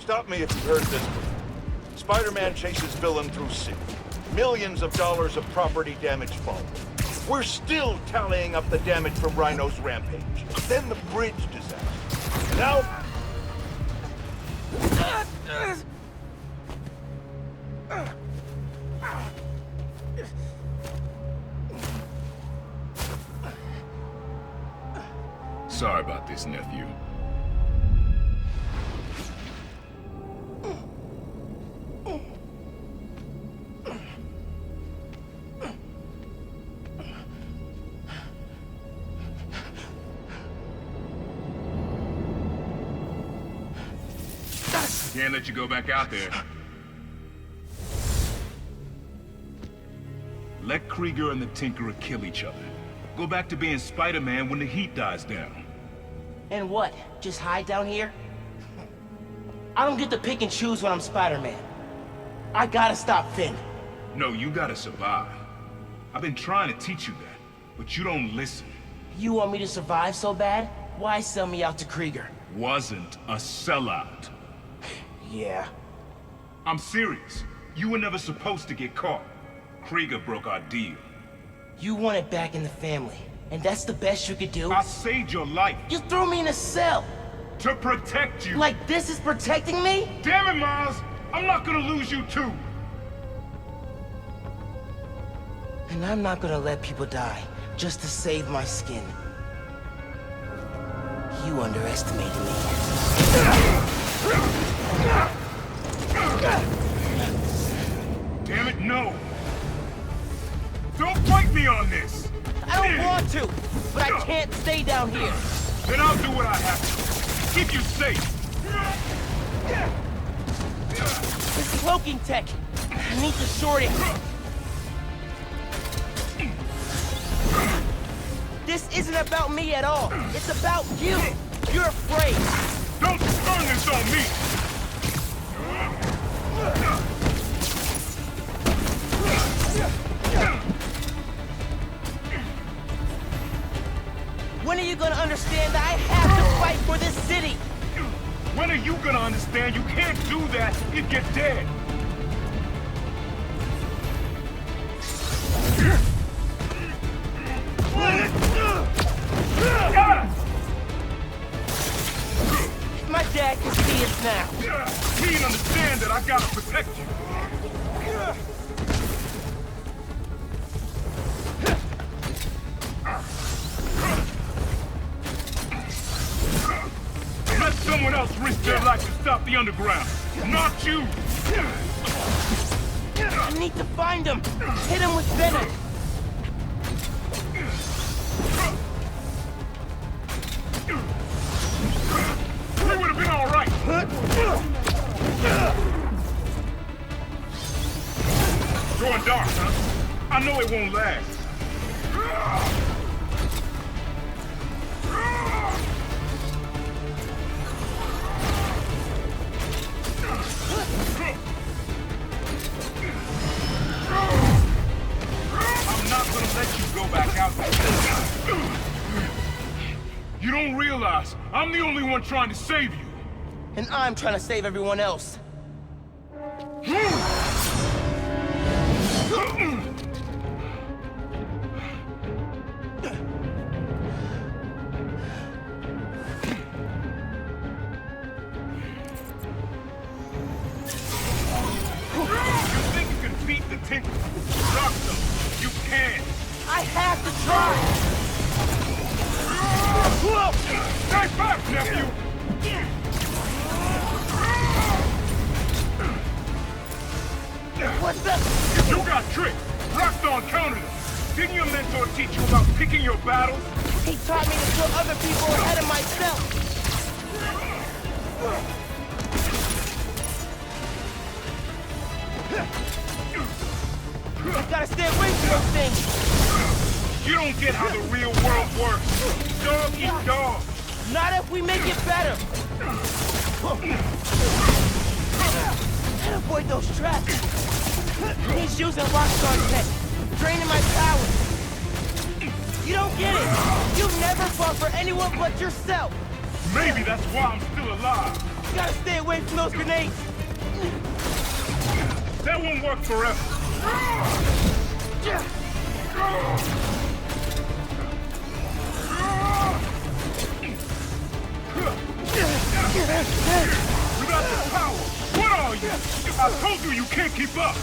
Stop me if you've heard this before. Spider-Man chases villain through city. Millions of dollars of property damage follow. We're still tallying up the damage from Rhino's rampage. Then the bridge disaster. Now... Sorry about this, nephew. Can't let you go back out there. Let Krieger and the Tinkerer kill each other. Go back to being Spider-Man when the heat dies down. And what? Just hide down here? I don't get to pick and choose when I'm Spider-Man. I gotta stop Finn. No, you gotta survive. I've been trying to teach you that, but you don't listen. You want me to survive so bad? Why sell me out to Krieger? Wasn't a sellout. Yeah. I'm serious. You were never supposed to get caught. Krieger broke our deal. You want it back in the family, and that's the best you could do? I saved your life. You threw me in a cell! To protect you! Like this is protecting me? Damn it, Miles! I'm not gonna lose you too! And I'm not gonna let people die just to save my skin. You underestimated me. Damn it, no! Don't fight me on this! I don't want to, but I can't stay down here. Then I'll do what I have to. Keep you safe! This cloaking tech, I need to short it. This isn't about me at all. It's about you. You're afraid. Don't turn this on me! When are you gonna understand that I have to fight for this city? When are you gonna understand you can't do that if you're dead? My dad can see us now. He didn't understand that I gotta protect you. Let someone else risk their life to stop the underground. Not you! I need to find him. Hit him with venom. We would have been all right. Going dark, huh? I know it won't last. I'm not gonna let you go back out there. You don't realize I'm the only one trying to save you. And I'm trying to save everyone else. You can! I have to try! Stay back, nephew! What the? You got tricked! Rockstone countered him! Didn't your mentor teach you about picking your battles? He taught me to put other people ahead of myself! You gotta stay away from those things! You don't get how the real world works! Dog eat dog! Not if we make it better! Can't avoid those traps! He's using Rockstar tech, draining my power! You don't get it! You never fought for anyone but yourself! Maybe that's why I'm still alive! Gotta stay away from those grenades! That won't work forever. You got the power! What are you? I told you you can't keep up!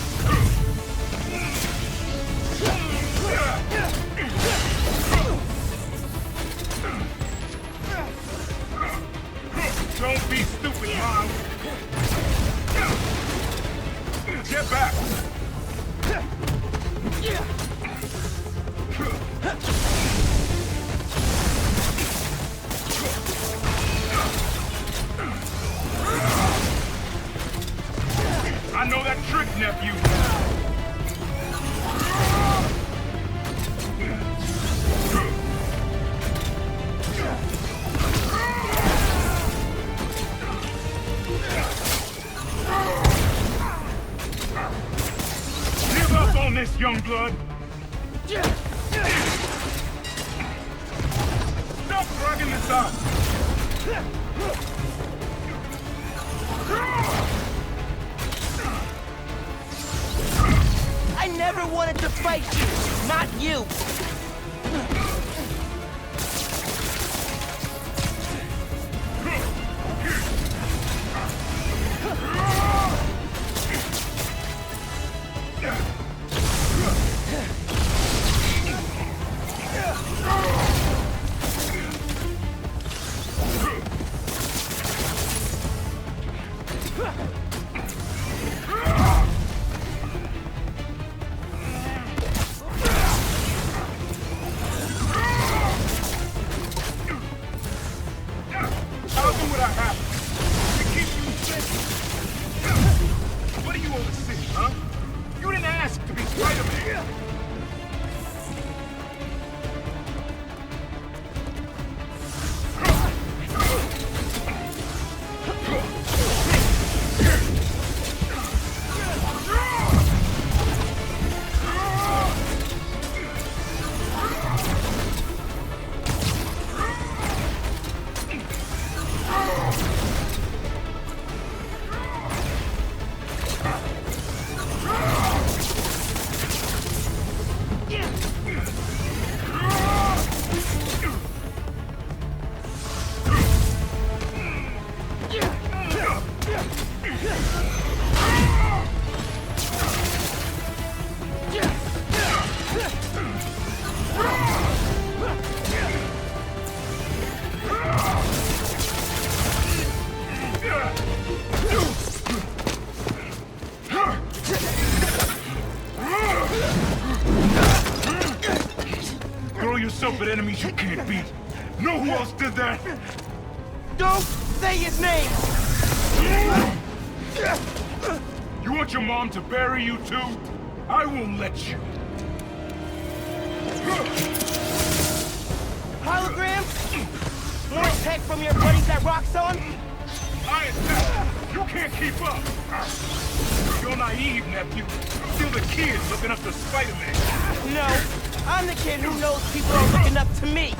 Don't be stupid, Mom! Get back! I know that trick, nephew! Give up on this, Youngblood! Stop dragging this out! I never wanted to fight you, not you! I'll do what I have to keep you safe. What do you oversee, huh? You didn't ask to be Spider-Man. Throw yourself at enemies you can't beat. Know who else did that? Don't say his name! You want your mom to bury you too? I won't let you. Holograms? More tech from your buddies at Roxxon? I attack. You can't keep up. You're naive, nephew. Still the kid looking up to Spider-Man. No, I'm the kid who knows people are looking up to me.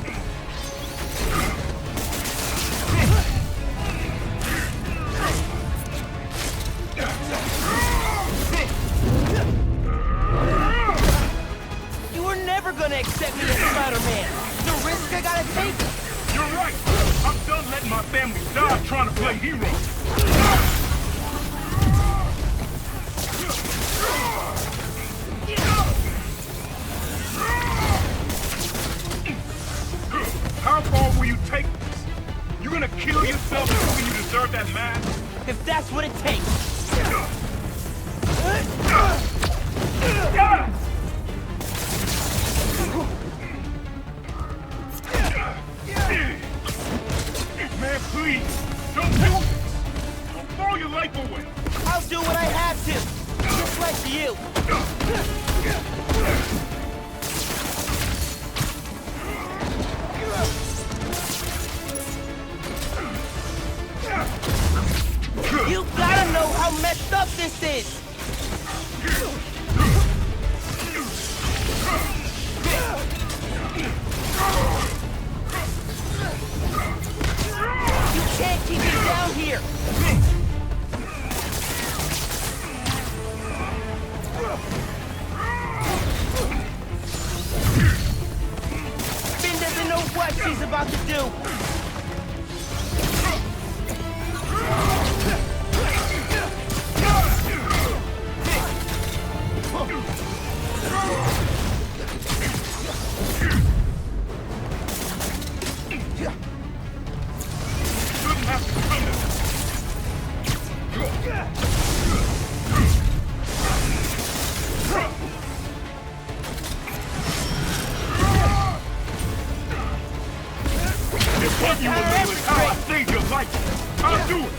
You were never gonna accept me as Spider-Man. The risk I gotta take? You're right. I'm done letting my family die trying to play hero. How far will you take this? You gonna kill yourself when you deserve that mask? If that's what it takes. Man, please, don't do this. Don't throw your life away. I'll do what I have to, just like you. You gotta know how messed up this is! You can't keep me down here! Family is how I save your life. I'll do it.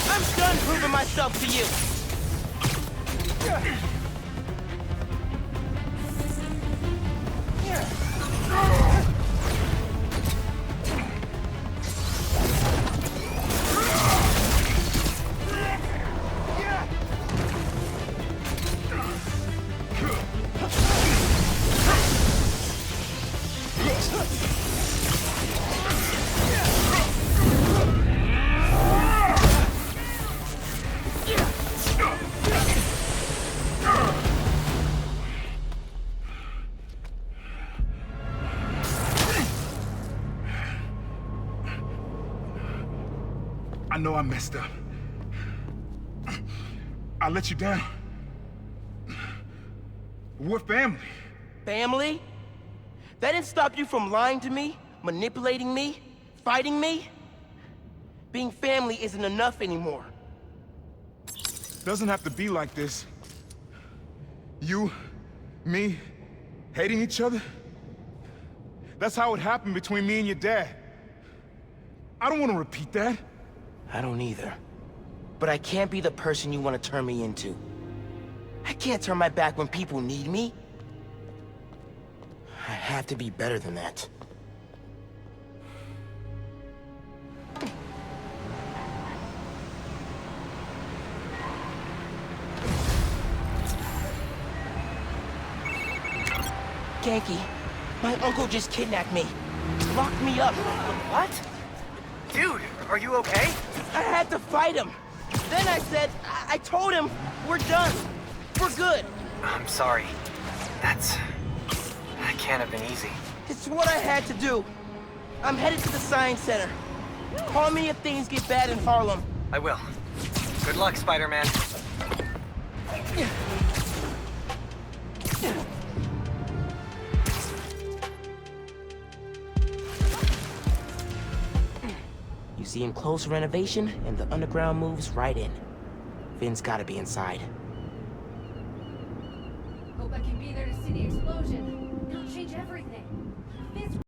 I'm done proving myself to you. I know I messed up. I let you down. We're family. Family? That didn't stop you from lying to me, manipulating me, fighting me? Being family isn't enough anymore. Doesn't have to be like this. You, me, hating each other? That's how it happened between me and your dad. I don't want to repeat that. I don't either. But I can't be the person you want to turn me into. I can't turn my back when people need me. I have to be better than that. Ganke, my uncle just kidnapped me. Locked me up. What? Dude, are you okay? I had to fight him. Then I said, I told him, we're done. We're good. I'm sorry. That can't have been easy. It's what I had to do. I'm headed to the Science Center. Call me if things get bad in Harlem. I will. Good luck, Spider-Man. You see him close renovation, and the underground moves right in. Finn's gotta be inside. Hope I can be there to see the explosion. It'll change everything.